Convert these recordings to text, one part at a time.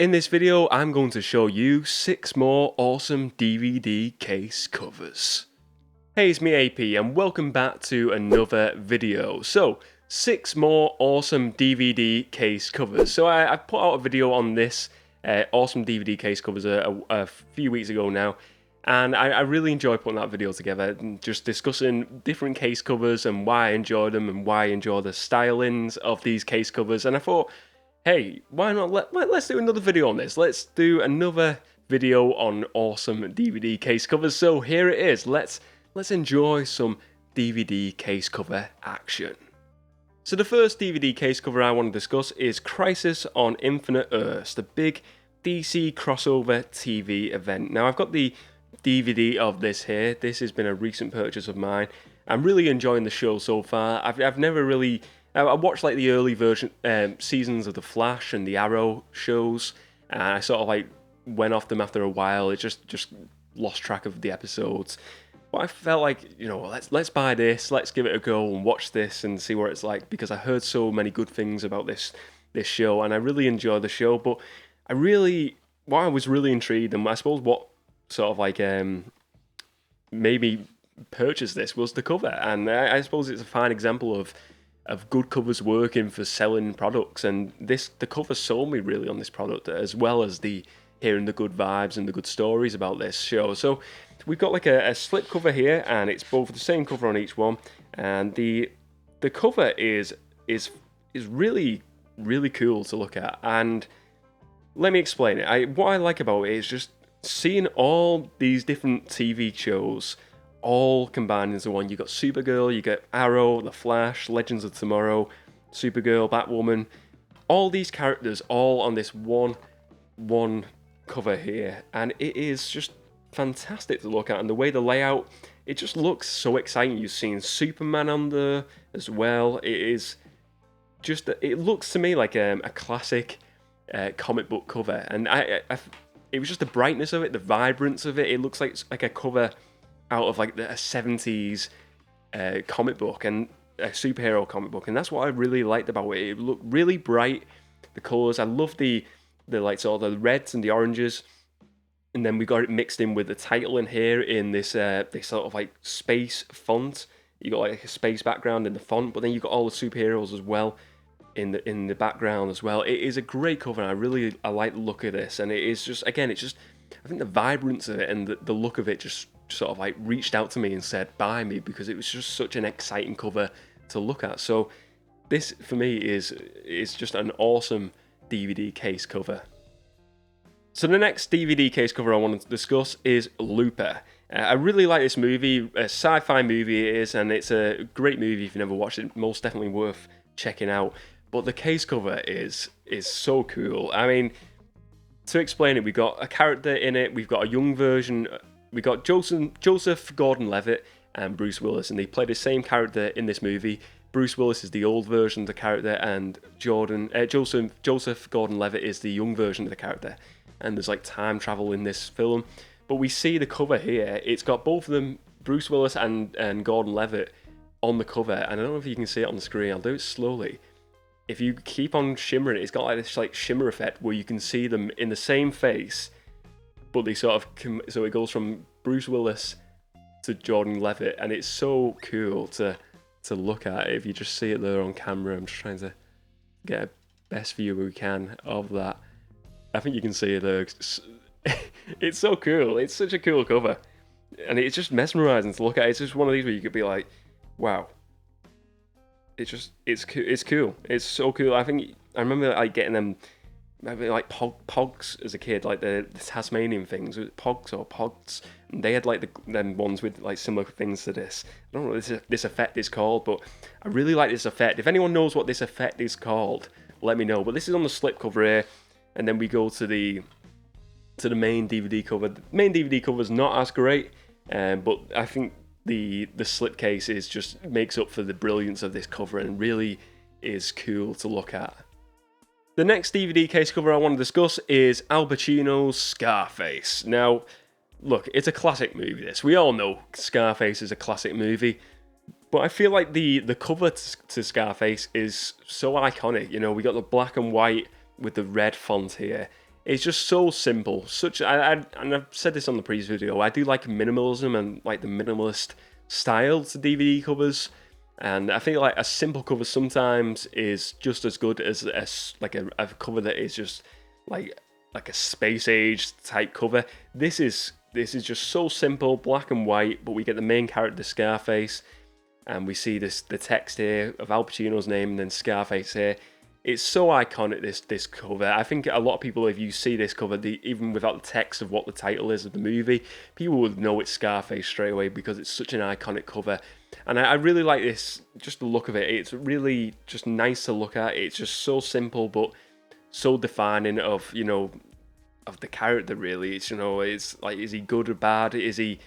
In this video, I'm going to show you 6 more awesome DVD case covers. Hey, it's me AP and welcome back to another video. So, 6 more awesome DVD case covers. So I put out a video on this awesome DVD case covers a few weeks ago now. And I really enjoy putting that video together, and just discussing different case covers and why I enjoy them and why I enjoy the stylings of these case covers. And I thought, hey, why not let's do another video on this. Let's do another video on awesome DVD case covers. So here it is. Let's enjoy some DVD case cover action. So the first DVD case cover I want to discuss is Crisis on Infinite Earths, the big DC crossover TV event. Now I've got the DVD of this here. This has been a recent purchase of mine. I'm really enjoying the show so far. I've never really... I watched like the early version seasons of The Flash and the Arrow shows, and I sort of like went off them after a while. It just lost track of the episodes. But I felt like, you know, let's buy this, let's give it a go and watch this and see what it's like, because I heard so many good things about this show, and I really enjoyed the show. But what I was really intrigued, and I suppose what sort of like maybe purchased this was the cover, and I suppose it's a fine example of good covers working for selling products, and the cover sold me really on this product, as well as hearing the good vibes and the good stories about this show. So we've got like a slip cover here, and it's both the same cover on each one, and the cover is really cool to look at. And let me explain it. What I like about it is just seeing all these different TV shows all combined into one. You got Supergirl, you got Arrow, The Flash, Legends of Tomorrow, Supergirl, Batwoman, all these characters all on this one cover here, and it is just fantastic to look at. And the way the layout, it just looks so exciting. You've seen Superman on there as well. It looks to me like a classic comic book cover, and it was just the brightness of it, the vibrance of it. It looks like a cover out of like a 70s comic book, and a superhero comic book, and that's what I really liked about it. It looked really bright, the colours. I love the like sort of the reds and the oranges, and then we got it mixed in with the title in here in this sort of like space font. You got like a space background in the font, but then you got all the superheroes as well in the background as well. It is a great cover, and I like the look of this, and it is just, again, it's just, I think the vibrance of it and the look of it just sort of like reached out to me and said buy me, because it was just such an exciting cover to look at. So this for me is just an awesome DVD case cover. So the next DVD case cover I wanted to discuss is Looper. I really like this movie. A sci-fi movie it is, and it's a great movie. If you've never watched it, most definitely worth checking out. But the case cover is so cool. I mean, to explain it, we've got a character in it. We've got a young version. We got Joseph Gordon-Levitt and Bruce Willis, and they play the same character in this movie. Bruce Willis is the old version of the character, and Joseph Gordon-Levitt is the young version of the character. And there's like time travel in this film. But we see the cover here. It's got both of them, Bruce Willis and Gordon-Levitt, on the cover. And I don't know if you can see it on the screen. I'll do it slowly. If you keep on shimmering, it's got like this like shimmer effect where you can see them in the same face, but they sort of so it goes from Bruce Willis to Gordon-Levitt, and it's so cool to look at if you just see it there on camera. I'm just trying to get a best view we can of that. I think you can see it there. It's so cool. It's such a cool cover, and it's just mesmerizing to look at. It's just one of these where you could be like, wow. It's cool. It's so cool. I remember like getting them, maybe like Pogs as a kid, like the Tasmanian things, Pogs or Pogs, and they had like them ones with like similar things to this. I don't know what this effect is called, but I really like this effect. If anyone knows what this effect is called, let me know. But this is on the slip cover here, and then we go to the main DVD cover. The main DVD cover is not as great, but I think the slipcase just makes up for the brilliance of this cover, and really is cool to look at. The next DVD case cover I want to discuss is Al Pacino's Scarface. Now, look, it's a classic movie, this. We all know Scarface is a classic movie, but I feel like the cover to Scarface is so iconic. You know, we got the black and white with the red font here. It's just so simple. And I've said this on the previous video. I do like minimalism and like the minimalist style to DVD covers, and I feel like a simple cover sometimes is just as good as a cover that is just like a space age type cover. This is just so simple, black and white, but we get the main character Scarface, and we see the text here of Al Pacino's name and then Scarface here. It's so iconic, this cover. I think a lot of people, if you see this cover, even without the text of what the title is of the movie, people would know it's Scarface straight away because it's such an iconic cover. And I really like this, just the look of it. It's really just nice to look at. It's just so simple, but so defining of, of the character, really. It's, it's like, is he good or bad? Is he...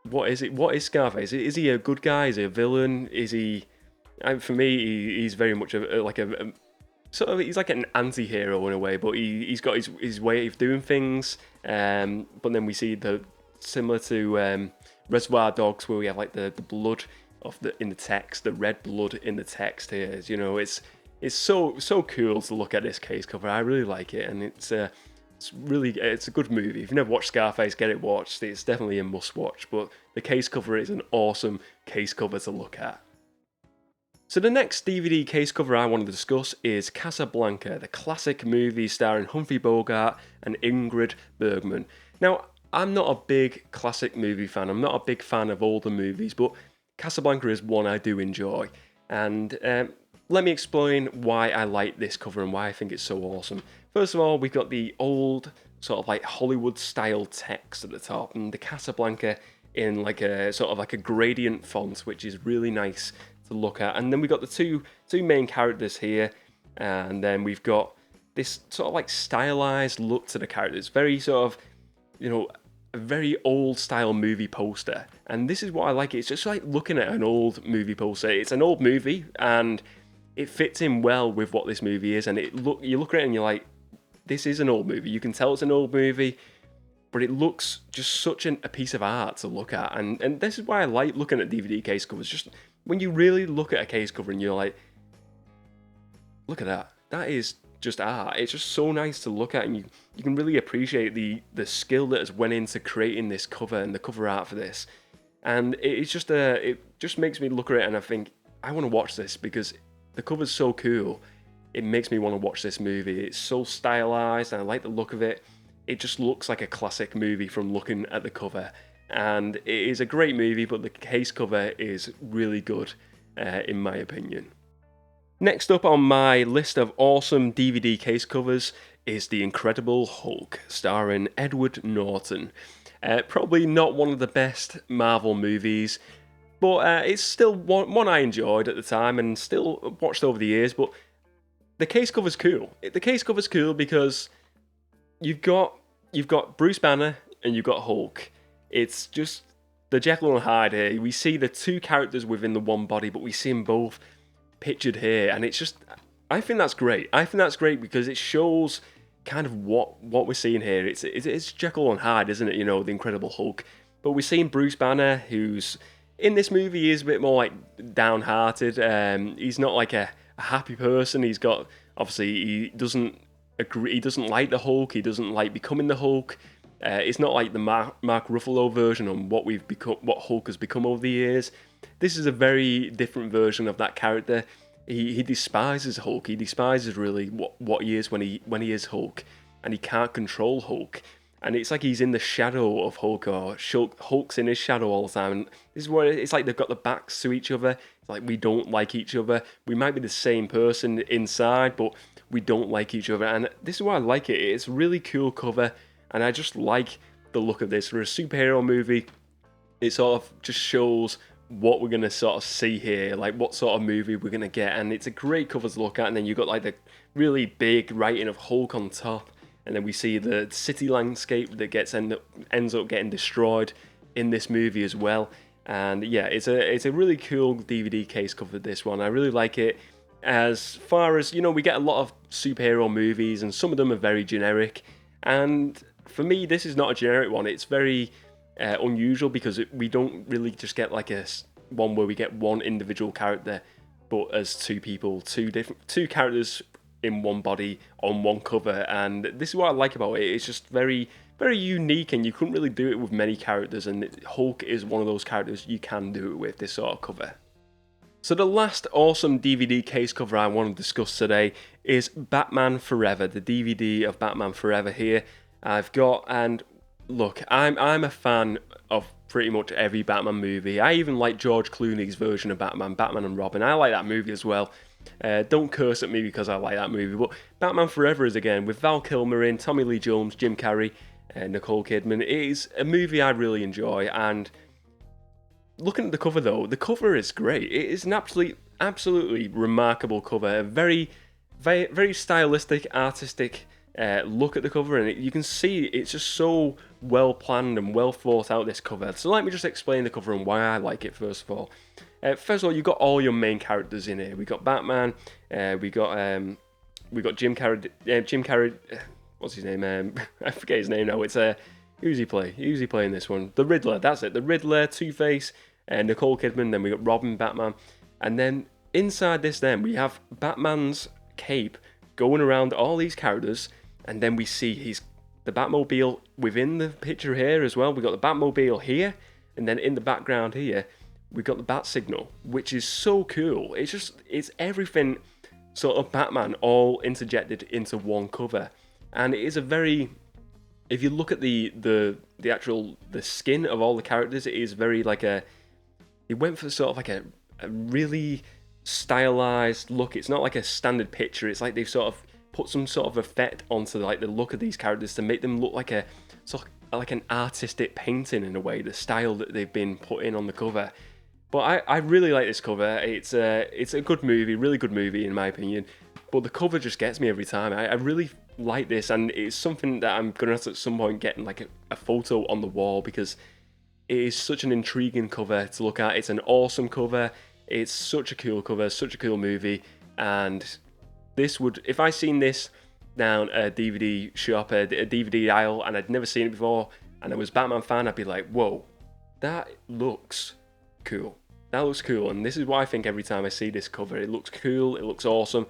What is it? What is Scarface? Is he a good guy? Is he a villain? Is he... For me, he's very much a sort of, he's like an anti-hero in a way, but he's got his way of doing things. But then we see similar to Reservoir Dogs, where we have like the blood in the text, the red blood in the text here. It's so cool to look at this case cover. I really like it, and it's a good movie. If you've never watched Scarface, get it watched. It's definitely a must watch. But the case cover is an awesome case cover to look at. So the next DVD case cover I want to discuss is Casablanca, the classic movie starring Humphrey Bogart and Ingrid Bergman. Now, I'm not a big classic movie fan. I'm not a big fan of older movies, but Casablanca is one I do enjoy. And let me explain why I like this cover and why I think it's so awesome. First of all, we've got the old sort of like Hollywood style text at the top, and the Casablanca in like a sort of like a gradient font, which is really nice to look at. And then we've got the two main characters here, and then we've got this sort of like stylized look to the characters, very sort of, a very old style movie poster. And this is what I like. It's just like looking at an old movie poster. It's an old movie, and it fits in well with what this movie is. And you look at it and you're like, this is an old movie. You can tell it's an old movie, but it looks just such a piece of art to look at. And this is why I like looking at DVD case covers. Just when you really look at a case cover and you're like, look at that. That is just art. It's just so nice to look at, and you can really appreciate the skill that has went into creating this cover and the cover art for this. And it just makes me look at it and I think, I want to watch this because the cover's so cool. It makes me want to watch this movie. It's so stylized and I like the look of it. It just looks like a classic movie from looking at the cover. And it is a great movie, but the case cover is really good, in my opinion. Next up on my list of awesome DVD case covers is The Incredible Hulk, starring Edward Norton. Probably not one of the best Marvel movies, but it's still one I enjoyed at the time and still watched over the years. But the case cover's cool. The case cover's cool because you've got Bruce Banner and you've got Hulk. It's just the Jekyll and Hyde here. We see the two characters within the one body, but we see them both pictured here, and it's just, I think that's great. I think that's great because it shows kind of what we're seeing here. It's Jekyll and Hyde, isn't it? The Incredible Hulk. But we're seeing Bruce Banner, who's in this movie, he is a bit more like downhearted. He's not like a happy person. He's got, obviously, he doesn't agree. He doesn't like the Hulk. He doesn't like becoming the Hulk. It's not like the Mark Ruffalo version on what Hulk has become over the years. This is a very different version of that character. He despises Hulk. He despises really what he is when he is Hulk, and he can't control Hulk. And it's like he's in the shadow of Hulk, or Hulk's in his shadow all the time. And this is where it's like they've got the backs to each other. It's like we don't like each other. We might be the same person inside, but we don't like each other. And this is why I like it. It's a really cool cover. And I just like the look of this. For a superhero movie, it sort of just shows what we're going to sort of see here, like what sort of movie we're going to get. And it's a great cover to look at. And then you've got like the really big writing of Hulk on top. And then we see the city landscape that ends up getting destroyed in this movie as well. And yeah, it's a really cool DVD case cover, this one. I really like it. As far as, we get a lot of superhero movies, and some of them are very generic. And for me, this is not a generic one. It's very unusual because we don't really just get like one where we get one individual character, but as two people, two characters in one body on one cover, and this is what I like about it. It's just very, very unique, and you couldn't really do it with many characters, and Hulk is one of those characters you can do it with this sort of cover. So the last awesome DVD case cover I want to discuss today is Batman Forever, the DVD of Batman Forever here I've got. And look, I'm a fan of pretty much every Batman movie. I even like George Clooney's version of Batman, Batman and Robin. I like that movie as well. Don't curse at me because I like that movie, but Batman Forever is, again, with Val Kilmer in, Tommy Lee Jones, Jim Carrey, Nicole Kidman. It is a movie I really enjoy, and looking at the cover though, the cover is great. It is an absolutely remarkable cover. A very, very, very stylistic, artistic look at the cover, and you can see it's just so well planned and well thought out, this cover. So let me just explain the cover and why I like it first of all. First of all, you've got all your main characters in here. We got Batman, we got Jim Carrey, what's his name? I forget his name now. It's who's he playing this one? The Riddler, that's it. The Riddler, Two-Face, Nicole Kidman, then we got Robin, Batman. And then inside this then, we have Batman's cape going around all these characters, and then we see the Batmobile within the picture here as well. We got the Batmobile here, and then in the background here, we got the bat signal, which is so cool. It's everything sort of Batman all interjected into one cover. And it is a very, if you look at the skin of all the characters, it is very like it went for sort of like a really stylized look. It's not like a standard picture. It's like they've sort of put some sort of effect onto like the look of these characters to make them look like like an artistic painting in a way, the style that they've been put in on the cover. But I really like this cover. It's a good movie, really good movie in my opinion. But the cover just gets me every time. I really like this, and it's something that I'm going to have to at some point get like a photo on the wall, because it is such an intriguing cover to look at. It's an awesome cover. It's such a cool cover, such a cool movie. And this would, if I seen this down a DVD shop, a DVD aisle, and I'd never seen it before, and I was a Batman fan, I'd be like, whoa, that looks cool. That looks cool. And this is why I think every time I see this cover, it looks cool, it looks awesome.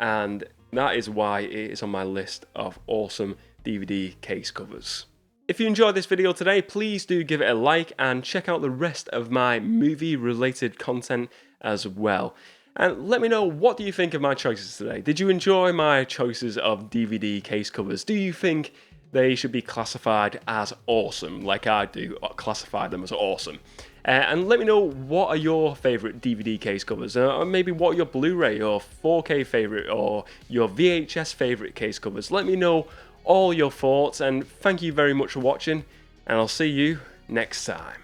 And that is why it is on my list of awesome DVD case covers. If you enjoyed this video today, please do give it a like and check out the rest of my movie related content as well. And let me know, what do you think of my choices today? Did you enjoy my choices of DVD case covers? Do you think they should be classified as awesome, like I do, or classify them as awesome? And let me know, what are your favourite DVD case covers, or maybe what are your Blu-ray or 4K favourite, or your VHS favourite case covers. Let me know all your thoughts, and thank you very much for watching, and I'll see you next time.